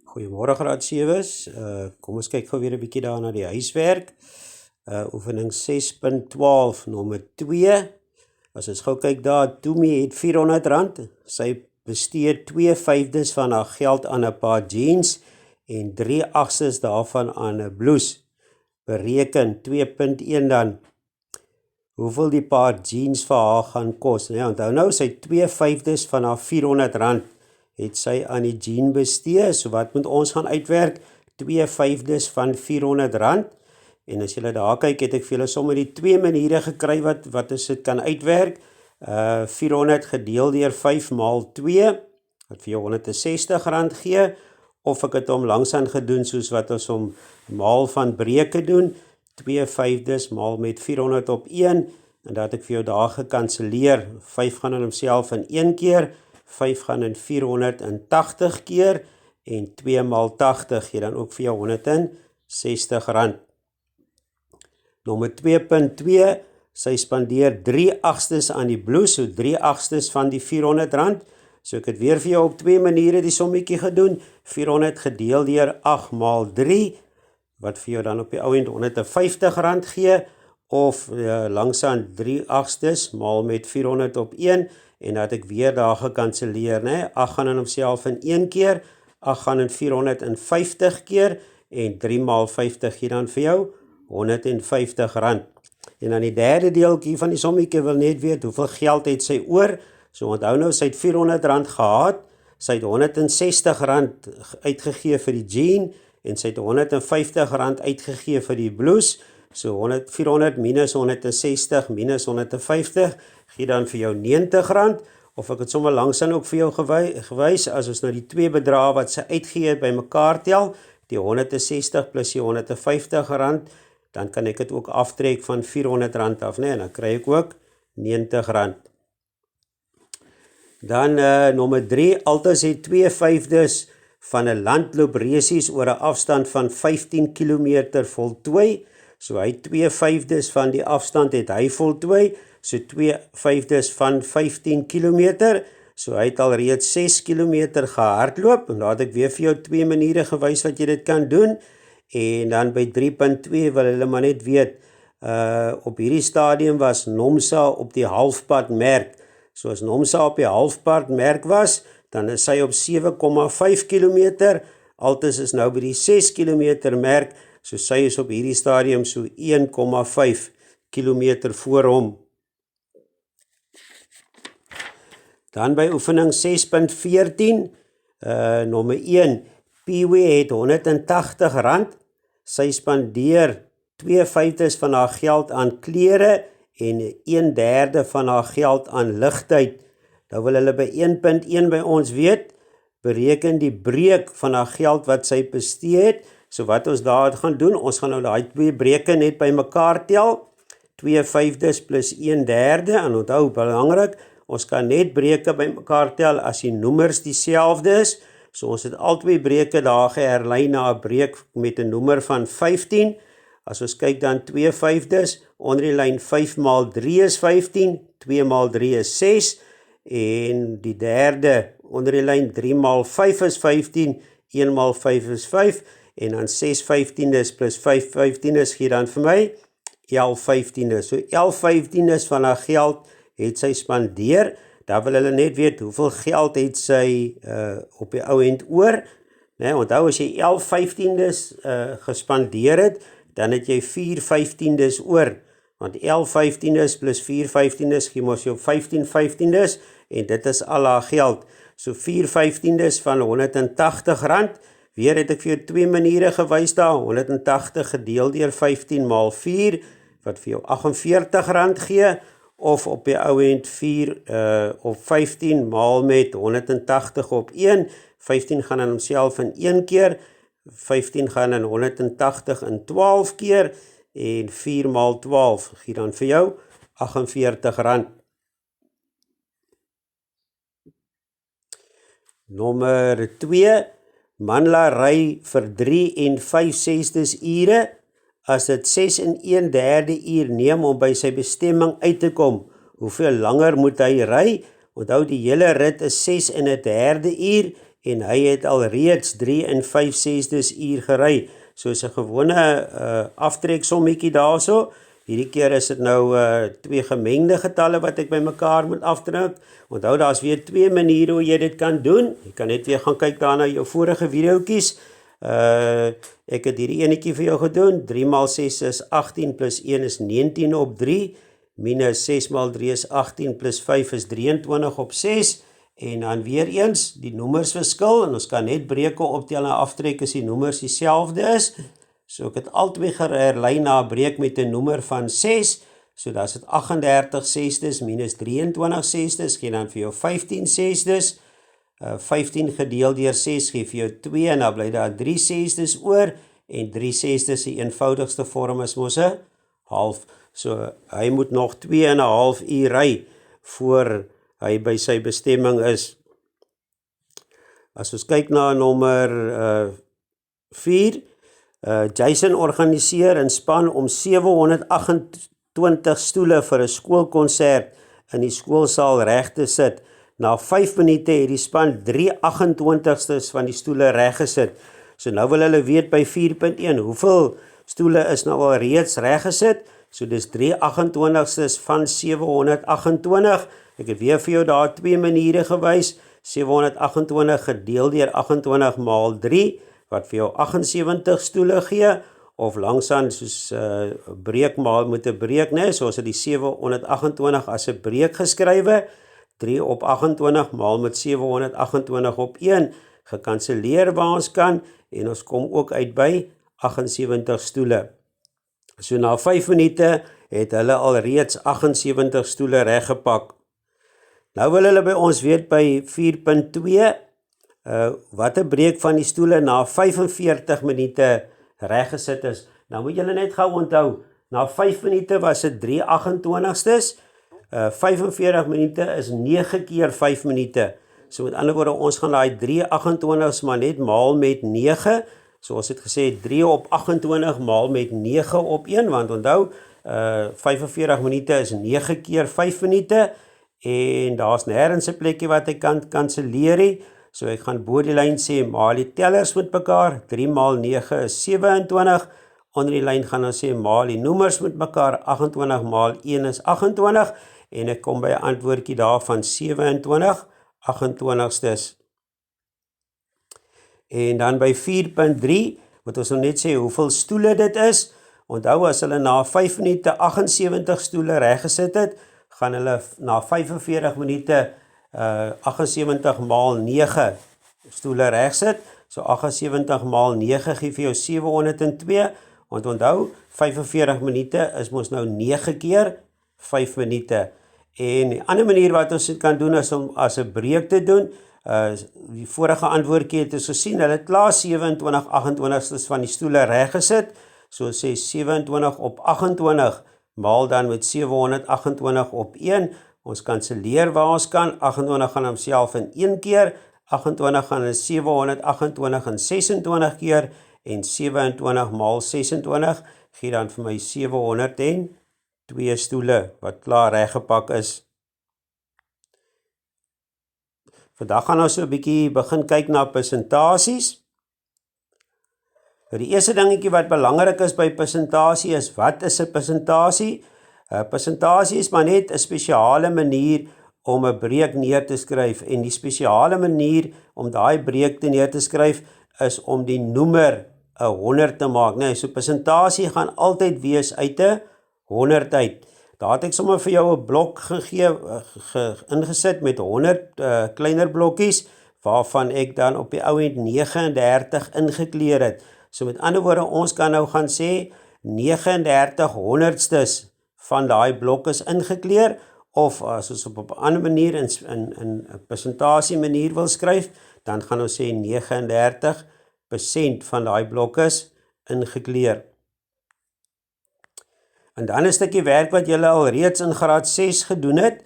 Goeiemôre graad 7's. Kom ons kyk gou weer 'n bietjie daar na die huiswerk. Oefening 6.12 nommer 2. As ons gou kyk daar, Toomie het R400. Sy bestee 2/5 van haar geld aan 'n paar jeans en 3/8 daarvan aan 'n blouse. Bereken 2.1 dan hoeveel die paar jeans vir haar gaan kos. Ja, onthou nou, sy 2/5 van haar R400 het sy aan die jean bestee. So wat moet ons gaan uitwerk? 2/5 van R400. En as julle daar kyk, het ek vir julle sommer die twee maniere gekry wat ons dit kan uitwerk. 400 gedeel deur 5 maal 2, wat vir jou R160 gee, of ek het hom langsaan gedoen soos wat ons hom maal van breuke doen, 2/5 maal met 400 op 1, en dat ek vir jou daar gekanseleer, 5 gaan in homself in 1 keer, 5 gaan in 480 keer, en 2 maal 80 gee dan ook vir jou R160. Nommer 2.2, sy spandeer 3/8 aan die blouse, so 3/8 van die R400. So ek het weer vir jou op twee maniere die sommetjie gedoen, 400 gedeel deur 8 maal 3, wat vir jou dan op die ou end R150 gee, of langsaan 3/8 maal met 400 op 1, en dat ek weer daar gekanseleer, né? 8 gaan in homself in 1 keer, 8 gaan in 450 keer, en 3 maal 50 gee dan vir jou R150. En dan die derde deeltjie van die sommetjie wil net weet, hoeveel geld het sy oor? So onthou nou, sy het R400 gehad, sy het R160 uitgegee vir die jean, en sy het R150 uitgegee vir die blouse. So 400 minus 160 minus 150 gee dan vir jou R90, of ek het sommer langsaan ook vir jou gewys, as ons nou die twee bedrae wat sy uitgee by mekaar tel, die 160 plus die R150, dan kan ek dit ook aftrek van R400 af, né? En dan kry ek ook R90. Dan nommer 3, Altes het 2/5 van 'n landloopresies oor 'n afstand van 15 km voltooi. So hy 2/5 van die afstand het hy voltooi, so 2/5 van 15 km, so hy het al reeds 6 km gehardloop, en daar het ek weer vir jou twee maniere gewys wat jy dit kan doen. En dan by 3.2 wil hulle maar net weet, op hierdie stadium was Nomsa op die halfpad merk. So as Nomsa op die halfpad merk was, dan is sy op 7,5 km, Altes is nou by die 6 km merk, so sy is op hierdie stadium so 1,5 km voor hom. Dan by oefening 6.14, nommer 1, Pee-wee het R180, sy spandeer 2/5 van haar geld aan klere en 1/3 van haar geld aan ligtyd. Nou wil hulle by 1.1 by ons weet, bereken die breek van haar geld wat sy bestee het. So wat ons daar gaan doen, ons gaan nou daai twee breuke net by mekaar tel, 2/5 plus 1/3, en onthou, belangrik, ons kan net breuke by mekaar tel as die noemers dieselfde is. So ons het al twee breuke daar geherlei na 'n breuk met 'n noemer van 15. As ons kyk dan 2/5, onder die lyn 5 maal 3 is 15, 2 maal 3 is 6, en die derde onder die lyn 3 maal 5 is 15, 1 maal 5 is 5, en dan 6/15 plus 5/15 gee dan vir my 11/15. So 11/15 van haar geld het sy spandeer. Daar wil hulle net weet, hoeveel geld het sy op die ou end oor. Nee, onthou, as jy 11/15 gespandeer het, dan het jy 4/15 oor. Want 11/15 plus 4/15 gee mos jou 15/15, en dit is al haar geld. So 4/15 van R180. Weer het ek vir jou twee maniere gewys daar, 180 gedeel deur 15 maal 4, wat vir jou R48 gee, of op die ou end 4 op 15 maal met 180 op 1, 15 gaan in homself in 1 keer, 15 gaan in 180 in 12 keer, en 4 maal 12 gee dan vir jou R48. Nommer 2, Manla ry vir 3 en 5/6 ure, as dit 6 en 1/3 uur neem om by sy bestemming uit te kom, hoeveel langer moet hy ry? Onthou, die hele rit is 6 en 1/3 uur, en hy het al reeds 3 en 5/6 uur gery. So is 'n gewone aftreksommetjie daarso. Hierdie keer is dit nou twee gemengde getalle wat ek bymekaar moet aftrek. Onthou, daar's weer twee maniere hoe jy dit kan doen. Jy kan net weer gaan kyk daar na jou vorige videoetjies. Ek het hierdie enetjie vir jou gedoen. 3 x 6 is 18 plus 1 is 19 op 3. Minus 6 x 3 is 18 plus 5 is 23 op 6. En dan weer eens, die noemers verskil. En ons kan net breuke optel en aftrek as die noemers dieselfde is. So ek het albei herlei na 'n breek met 'n noemer van 6. So dan is dit 38/6 minus 23/6 gee dan vir jou 15/6. 15 gedeel deur 6 gee vir jou 2 en dan bly daar 3/6 oor. En 3/6 die eenvoudigste vorm is mos 'n half. So hy moet nog 2 en 'n half uur ry voor hy by sy bestemming is. As ons kyk na nommer 4, Jason organiseer en span om 728 stoele vir 'n skoolkonsert in die skoolsaal reg te sit. Na 5 minute het die span 3/28 van die stoele reg gesit. So nou wil hulle weet by 4.1, hoeveel stoele is nou al reeds reg gesit? So dis 3/28 van 728. Ek het weer vir jou daar twee maniere gewys. 728 gedeel deur 28 maal 3, wat vir jou 78 stoele gee, of langsaan soos breek maal met 'n breek, né? So as dit die 728 as 'n breek geskrywe, 3 op 28 maal met 728 op 1, gekanseleer waar ons kan, en ons kom ook uit by 78 stoele. So na 5 minute het hulle al reeds 78 stoele reggepak. Nou wil hulle by ons weet by 4.2, wat 'n breek van die stoele na 45 minute reggesit is. Nou moet julle net gou onthou, na 5 minute was dit 3/28, 45 minute is 9 keer 5 minute. So met ander woorde, ons gaan daai 3/28 maar net maal met 9. So ons het gesê 3 op 28 maal met 9 op 1, want onthou, 45 minute is 9 keer 5 minute, en daar's nêrens 'n plekkie wat ek kan kanseleer nie. So ek gaan bo die lyn sê, maal die tellers met mekaar, 3 maal 9 is 27, onder die lyn gaan ons sê, maal die noemers met mekaar, 28 maal 1 is 28, en ek kom by 'n antwoordjie daar van 27/28. En dan by 4.3, moet ons nou net sê hoeveel stoele dit is. Onthou, as hulle na 5 minute 78 stoele reggesit het, gaan hulle na 45 minute 78 maal 9 stoele regsit. So 78 maal 9 gee vir jou 702, want onthou, 45 minute is mos nou 9 keer 5 minute. En die ander manier wat ons dit kan doen is om as 'n breek te doen. Die vorige antwoordjie het ons gesien, hulle het klaar 27/28 van die stoele reggesit. So sê 27 op 28 maal dan met 728 op 1. Ons kanseleer waar ons kan. 28 gaan homself in 1 keer, 28 gaan in 728 in 26 keer, en 27 maal 26 gee dan vir my 702 stoele wat klaar reggepak is. Vandag gaan ons so 'n bietjie begin kyk na persentasies. Die eerste dingetjie wat belangrik is by persentasie is, wat is 'n persentasie? Persentasie is maar net 'n spesiale manier om 'n breek neer te skryf, en die spesiale manier om daai breek neer te skryf is om die noemer 'n 100 te maak, né? So persentasie gaan altyd wees uit 'n 100 uit. Daar het ek sommer vir jou 'n blok ingesit met 100 kleiner blokkies, waarvan ek dan op die ou end 39 ingekleer het. So met ander woorde, ons kan nou gaan sê 39 honderdstes van daai blok is ingekleer, of as ons op 'n ander manier in 'n persentasie manier wil skryf, dan gaan ons sê 39% van daai blok is ingekleer. En dan 'n stukkie werk wat julle al reeds in graad 6 gedoen het,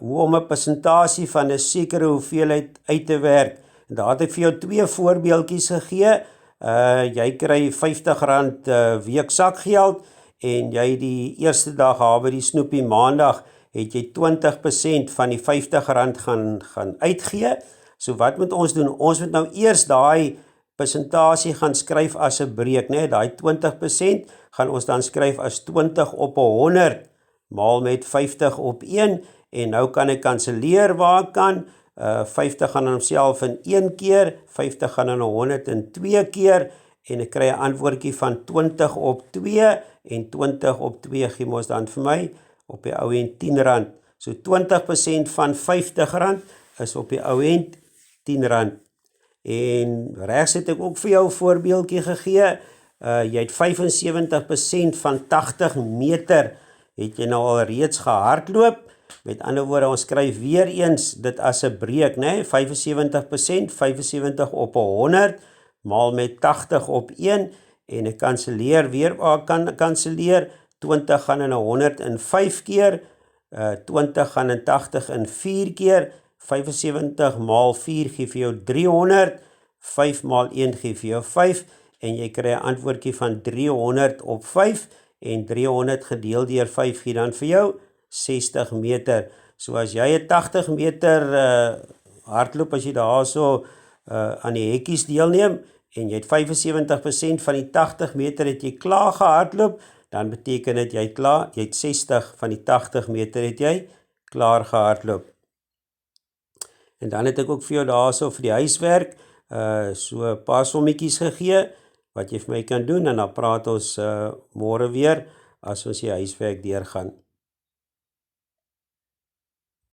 hoe om 'n persentasie van 'n sekere hoeveelheid uit te werk. En daar het ek vir jou twee voorbeeldjies gegee. Jy kry R50 week sakgeld, en jy die eerste dag haar by die snoepie maandag, het jy 20% van die R50 gaan uitgee. So wat moet ons doen? Ons moet nou eers daai persentasie gaan skryf as 'n breek, né? Daai 20% gaan ons dan skryf as 20 op 100 maal met 50 op 1 en nou kan ek kanselleer waar ek kan. 50 gaan in homself in 1 keer, 50 gaan in 100 in 2 keer en ek kry 'n antwoordjie van 20 op 2 en 20 op 2 gee ons dan vir my op die ou end R10. So 20% van R50 is op die ou end R10. En regs het ek ook vir jou 'n voorbeeldjie gegee. Jy het 75% van 80 meter het jy nou al reeds gehardloop. Met ander woorde, ons skryf weer eens dit as 'n breek, né? 75%, 75 op 100 maal met 80 op 1 en ek kanselleer weer waar ek kan kanselleer. 20 gaan in 100 in 5 keer, 20 gaan in 80 in 4 keer, 75 maal 4 gee vir jou 300, 5 maal 1 gee vir jou 5 en jy kry 'n antwoordjie van 300 op 5 en 300 gedeel deur 5 gee dan vir jou 60 meter. So as jy 'n 80 meter hardloop, as jy daarso aan die hekkies deelneem en jy het 75% van die 80 meter het jy klaar gehardloop, dan beteken dit jy het 60 van die 80 meter het jy klaar gehardloop. En dan het ek ook vir jou daarso vir die huiswerk so 'n paar sommetjies gegee wat jy vir my kan doen en dan praat ons môre weer as ons die huiswerk deurgaan.